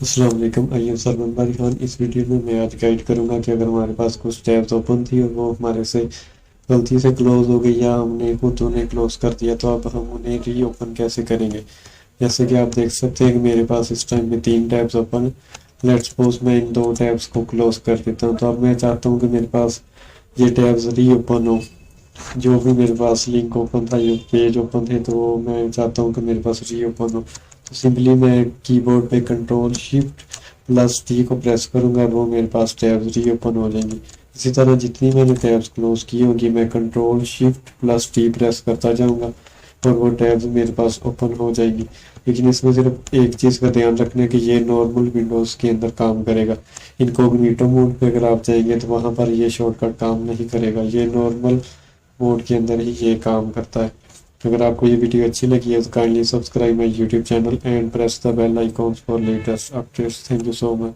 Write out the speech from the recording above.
अस्सलाम वालेकुम। I am Salman बारी खान। इस वीडियो में मैं आज गाइड करूंगा कि अगर हमारे पास कुछ टैब्स ओपन थी और वो हमारे से गलती से क्लोज हो गई या हमने खुद उन्हें क्लोज कर दिया, तो अब हम उन्हें री ओपन कैसे करेंगे। जैसे कि आप देख सकते हैं कि मेरे पास इस टाइम में 3 टैब्स ओपन है। लेट्स सपोज मैं इन 2 टैब्स को क्लोज कर देता हूँ। तो अब मैं चाहता हूँ कि मेरे पास ये टैब्स री ओपन हो। जो भी मेरे पास लिंक ओपन था, ये पेज ओपन थे, तो वो मैं चाहता हूँ कि मेरे पास री ओपन हो। तो सिंपली मैं कीबोर्ड पे कंट्रोल शिफ्ट प्लस टी को प्रेस करूँगा, वो मेरे पास टैब्स री ओपन हो जाएंगी। इसी तरह जितनी मैंने टैब्स क्लोज की होगी, मैं control shift plus T press करता जाऊँगा और वो टैब्स मेरे पास ओपन हो जाएगी। लेकिन इसमें सिर्फ एक चीज़ का ध्यान रखना है कि ये नॉर्मल विंडोज़ के अंदर काम करेगा। इनकॉग्निटो मोड पे अगर आप जाएंगे तो वहाँ पर ये शॉर्टकट काम नहीं करेगा। ये नॉर्मल मोड के अंदर ही ये काम करता है। अगर आपको ये वीडियो अच्छी लगी है तो kindly subscribe my YouTube channel and press the bell icons for latest updates. Thank you so much.